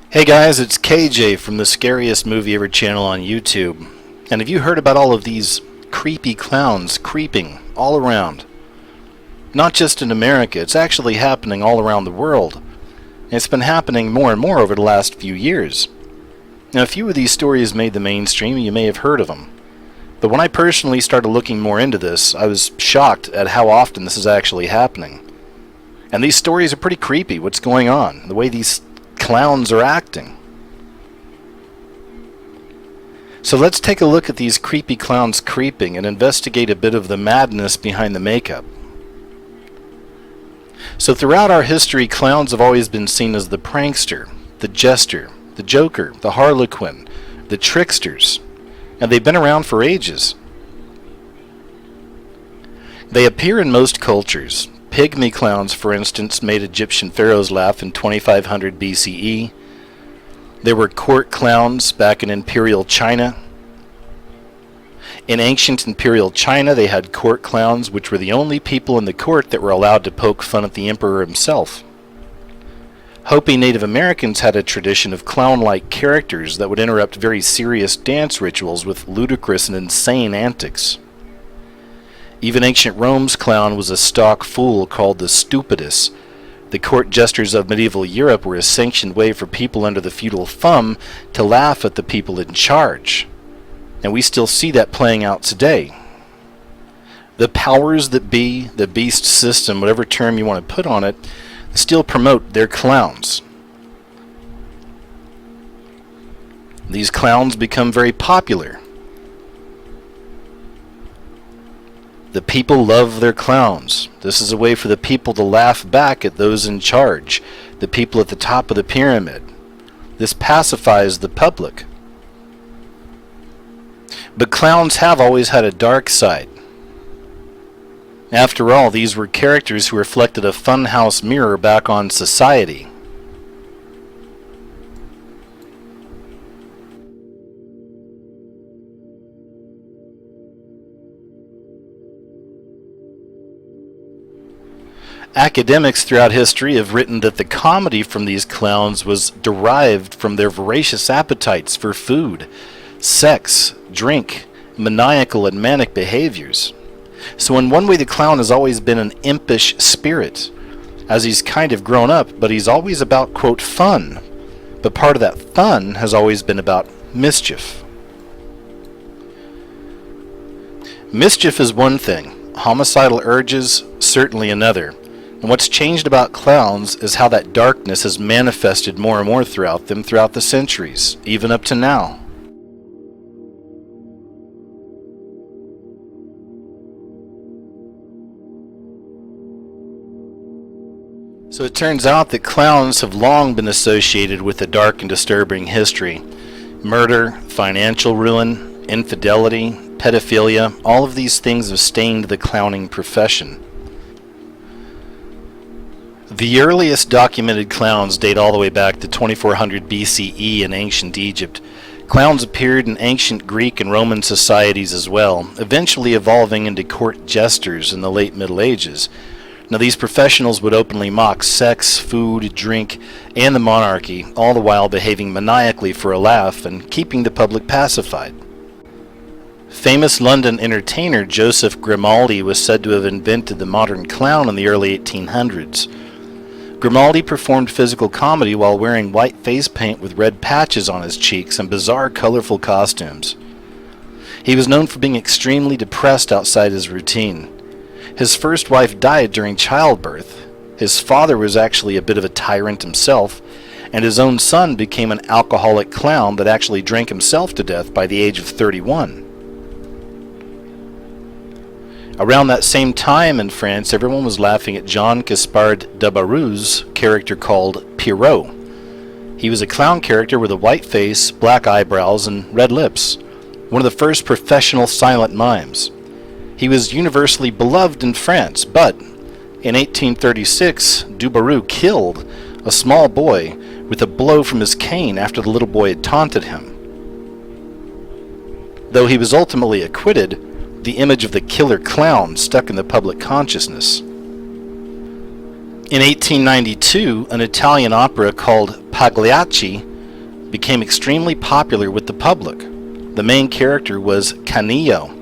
Hey guys, it's KJ from the Scariest Movie Ever channel on YouTube. And have you heard about all of these creepy clowns creeping all around? Not just in America, it's actually happening all around the world. And it's been happening more and more over the last few years. Now, a few of these stories made the mainstream, and you may have heard of them. But when I personally started looking more into this, I was shocked at how often this is actually happening. And these stories are pretty creepy. What's going on? The way these clowns are acting. So let's take a look at these creepy clowns creeping and investigate a bit of the madness behind the makeup. So throughout our history, clowns have always been seen as the prankster, the jester, the joker, the harlequin, the tricksters, and they've been around for ages. They appear in most cultures. Pygmy clowns, for instance, made Egyptian pharaohs laugh in 2500 BCE. There were court clowns back in Imperial China. In ancient Imperial China, they had court clowns, which were the only people in the court that were allowed to poke fun at the emperor himself. Hopi Native Americans had a tradition of clown-like characters that would interrupt very serious dance rituals with ludicrous and insane antics. Even ancient Rome's clown was a stock fool called the stupidus. The court jesters of medieval Europe were a sanctioned way for people under the feudal thumb to laugh at the people in charge. And we still see that playing out today. The powers that be, the beast system, whatever term you want to put on it, still promote their clowns. These clowns become very popular. The people love their clowns. This is a way for the people to laugh back at those in charge, the people at the top of the pyramid. This pacifies the public. But clowns have always had a dark side. After all, these were characters who reflected a funhouse mirror back on society. Academics throughout history have written that the comedy from these clowns was derived from their voracious appetites for food, sex, drink, maniacal and manic behaviors. So in one way, the clown has always been an impish spirit, as he's kind of grown up, but he's always about, quote, fun. But part of that fun has always been about mischief. Mischief is one thing, homicidal urges certainly another. And what's changed about clowns is how that darkness has manifested more and more throughout them throughout the centuries, even up to now. So it turns out that clowns have long been associated with a dark and disturbing history. Murder, financial ruin, infidelity, pedophilia, all of these things have stained the clowning profession. The earliest documented clowns date all the way back to 2400 BCE in ancient Egypt. Clowns appeared in ancient Greek and Roman societies as well, eventually evolving into court jesters in the late Middle Ages. Now, these professionals would openly mock sex, food, drink, and the monarchy, all the while behaving maniacally for a laugh and keeping the public pacified. Famous London entertainer Joseph Grimaldi was said to have invented the modern clown in the early 1800s. Grimaldi performed physical comedy while wearing white face paint with red patches on his cheeks and bizarre, colorful costumes. He was known for being extremely depressed outside his routine. His first wife died during childbirth. His father was actually a bit of a tyrant himself, and his own son became an alcoholic clown that actually drank himself to death by the age of 31. Around that same time in France, everyone was laughing at Jean Gaspard de Barreau's character called Pierrot. He was a clown character with a white face, black eyebrows, and red lips. One of the first professional silent mimes. He was universally beloved in France, but in 1836, du Barreau killed a small boy with a blow from his cane after the little boy had taunted him. Though he was ultimately acquitted, the image of the killer clown stuck in the public consciousness. In 1892, an Italian opera called Pagliacci became extremely popular with the public. The main character was Canillo,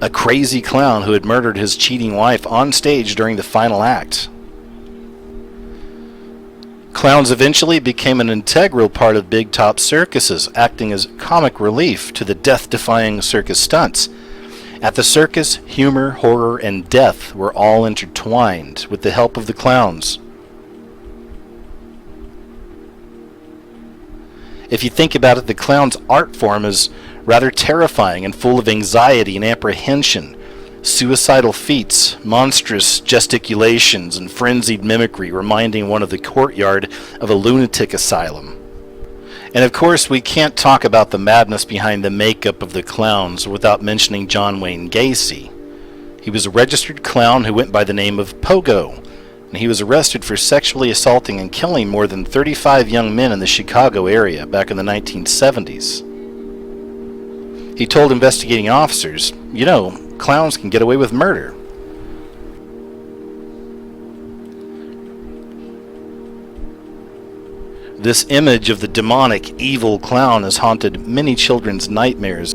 a crazy clown who had murdered his cheating wife on stage during the final act. Clowns eventually became an integral part of big top circuses, acting as comic relief to the death-defying circus stunts. At the circus, humor, horror, and death were all intertwined with the help of the clowns. If you think about it, the clown's art form is rather terrifying and full of anxiety and apprehension. Suicidal feats, monstrous gesticulations, and frenzied mimicry reminding one of the courtyard of a lunatic asylum. And of course, we can't talk about the madness behind the makeup of the clowns without mentioning John Wayne Gacy. He was a registered clown who went by the name of Pogo, and he was arrested for sexually assaulting and killing more than 35 young men in the Chicago area back in the 1970s. He told investigating officers, "You know, clowns can get away with murder." This image of the demonic, evil clown has haunted many children's nightmares.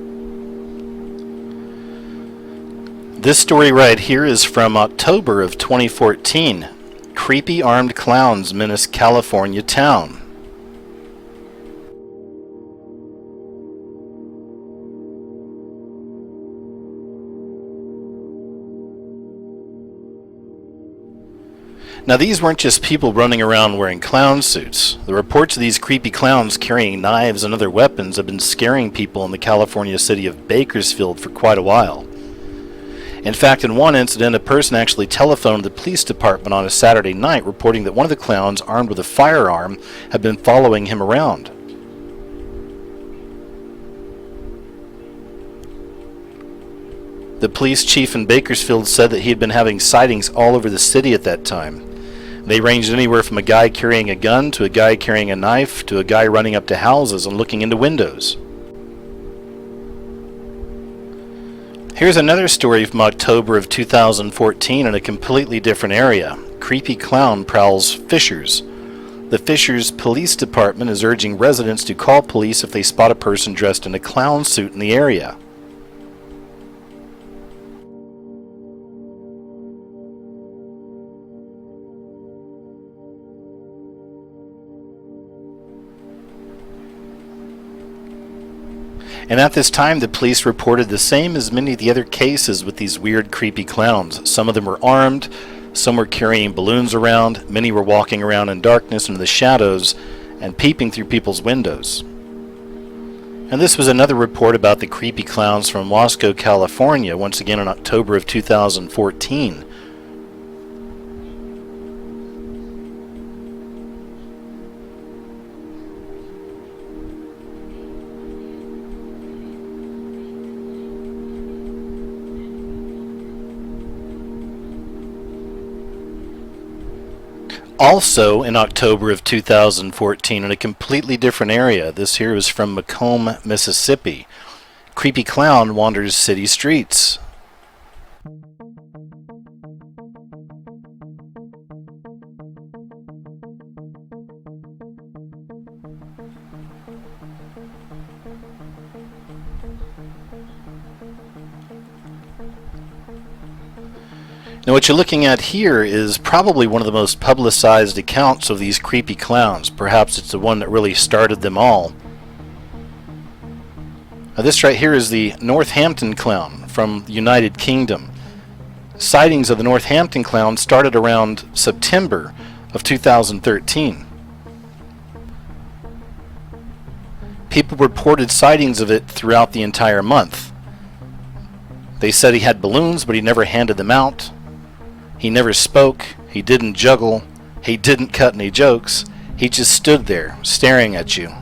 This story right here is from October of 2014. Creepy armed clowns menace California town. Now, these weren't just people running around wearing clown suits. The reports of these creepy clowns carrying knives and other weapons have been scaring people in the California city of Bakersfield for quite a while. In fact, in one incident, a person actually telephoned the police department on a Saturday night reporting that one of the clowns, armed with a firearm, had been following him around. The police chief in Bakersfield said that he had been having sightings all over the city at that time. They ranged anywhere from a guy carrying a gun to a guy carrying a knife to a guy running up to houses and looking into windows. Here's another story from October of 2014 in a completely different area. Creepy clown prowls Fishers. The Fishers Police Department is urging residents to call police if they spot a person dressed in a clown suit in the area. And at this time, the police reported the same as many of the other cases with these weird, creepy clowns. Some of them were armed, some were carrying balloons around, many were walking around in darkness into the shadows and peeping through people's windows. And this was another report about the creepy clowns from Wasco, California, once again in October of 2014. Also in October of 2014 in a completely different area. This here is from Macomb, Mississippi. Creepy clown wanders city streets. Now what you're looking at here is probably one of the most publicized accounts of these creepy clowns. Perhaps it's the one that really started them all. Now this right here is the Northampton clown from the United Kingdom. Sightings of the Northampton clown started around September of 2013. People reported sightings of it throughout the entire month. They said he had balloons, but he never handed them out. He never spoke, he didn't juggle, he didn't cut any jokes, he just stood there, staring at you.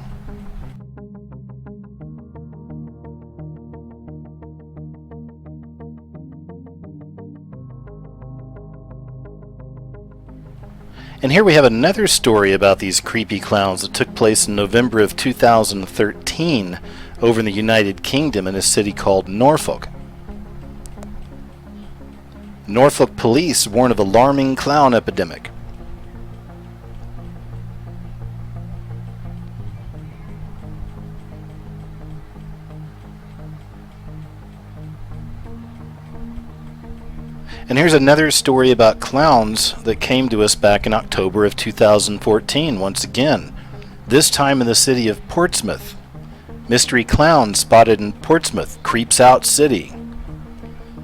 And here we have another story about these creepy clowns that took place in November of 2013 over in the United Kingdom in a city called Norfolk. Norfolk police warn of alarming clown epidemic. And here's another story about clowns that came to us back in October of 2014 once again, this time in the city of Portsmouth. Mystery clown spotted in Portsmouth creeps out city.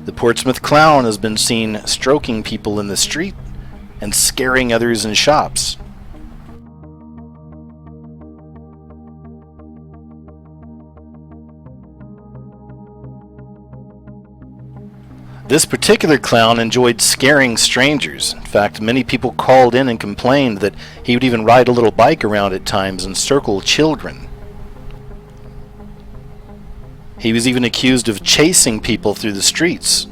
The Portsmouth clown has been seen stroking people in the street and scaring others in shops. This particular clown enjoyed scaring strangers. In fact, many people called in and complained that he would even ride a little bike around at times and circle children. He was even accused of chasing people through the streets.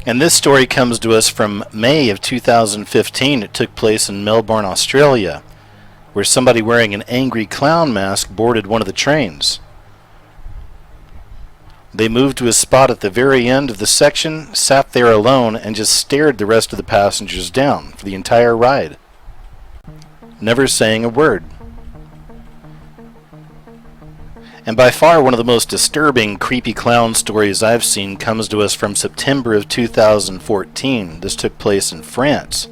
And this story comes to us from May of 2015. It took place in Melbourne, Australia, where somebody wearing an angry clown mask boarded one of the trains. They moved to a spot at the very end of the section, sat there alone, and just stared the rest of the passengers down for the entire ride, never saying a word. And by far one of the most disturbing creepy clown stories I've seen comes to us from September of 2014. This took place in France.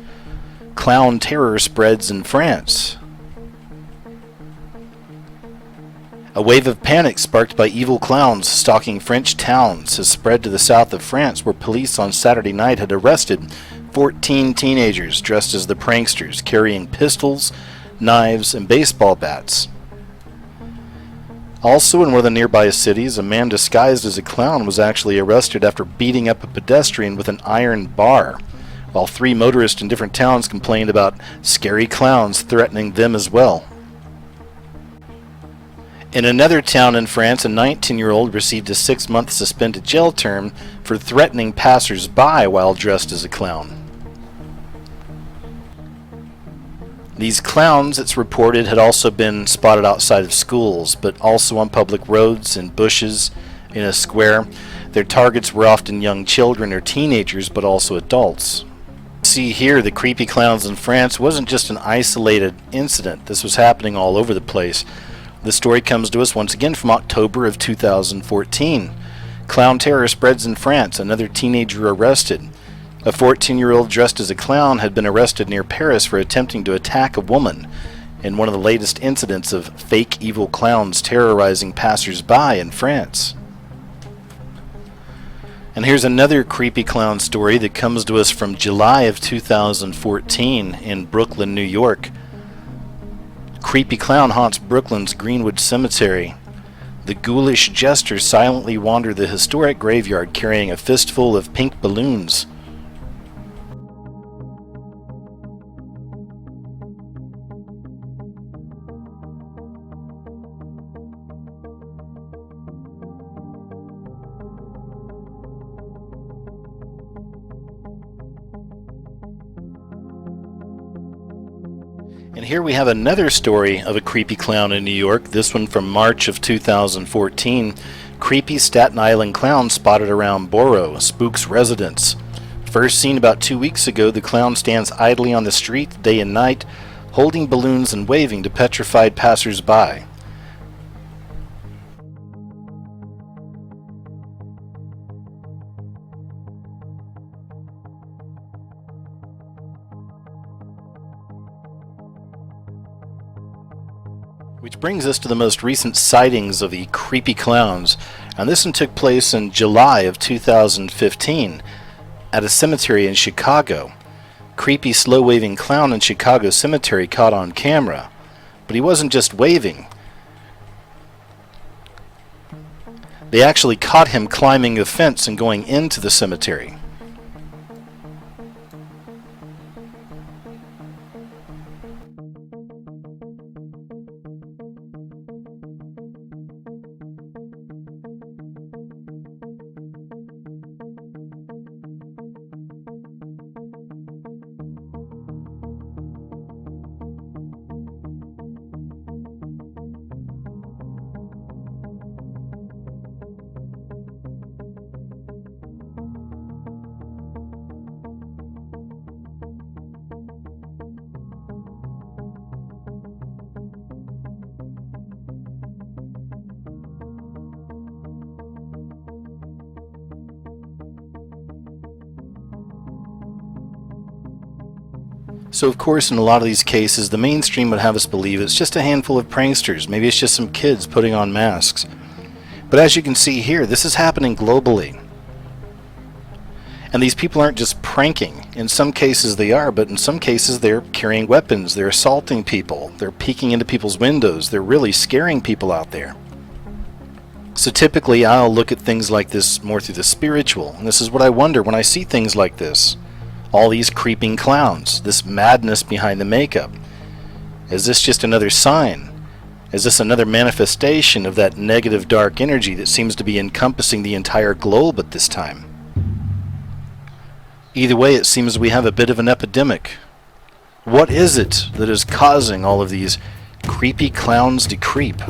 Clown terror spreads in France. A wave of panic sparked by evil clowns stalking French towns has spread to the south of France, where police on Saturday night had arrested 14 teenagers dressed as the pranksters, carrying pistols, knives, and baseball bats. Also, in one of the nearby cities, a man disguised as a clown was actually arrested after beating up a pedestrian with an iron bar, while 3 motorists in different towns complained about scary clowns threatening them as well. In another town in France, a 19-year-old received a 6-month suspended jail term for threatening passers-by while dressed as a clown. These clowns, it's reported, had also been spotted outside of schools, but also on public roads and bushes in a square. Their targets were often young children or teenagers, but also adults. See here, the creepy clowns in France wasn't just an isolated incident. This was happening all over the place. The story comes to us once again from October of 2014. Clown terror spreads in France. Another teenager arrested. A 14-year-old dressed as a clown had been arrested near Paris for attempting to attack a woman in one of the latest incidents of fake evil clowns terrorizing passers-by in France. And here's another creepy clown story that comes to us from July of 2014 in Brooklyn, New York. Creepy clown haunts Brooklyn's Greenwood Cemetery. The ghoulish jester silently wandered the historic graveyard carrying a fistful of pink balloons. And here we have another story of a creepy clown in New York, this one from March of 2014. Creepy Staten Island clown spotted around Borough, spooks residents. First seen about 2 weeks ago, the clown stands idly on the street day and night, holding balloons and waving to petrified passers-by. Which brings us to the most recent sightings of the creepy clowns, and this one took place in July of 2015 at a cemetery in Chicago. Creepy slow-waving clown in Chicago cemetery caught on camera, but he wasn't just waving. They actually caught him climbing a fence and going into the cemetery. So of course in a lot of these cases the mainstream would have us believe it's just a handful of pranksters, maybe it's just some kids putting on masks. But as you can see here, this is happening globally. And these people aren't just pranking. In some cases they are, but in some cases they're carrying weapons, they're assaulting people, they're peeking into people's windows, they're really scaring people out there. So typically I'll look at things like this more through the spiritual, and this is what I wonder when I see things like this. All these creeping clowns, this madness behind the makeup. Is this just another sign? Is this another manifestation of that negative dark energy that seems to be encompassing the entire globe at this time? Either way, it seems we have a bit of an epidemic. What is it that is causing all of these creepy clowns to creep?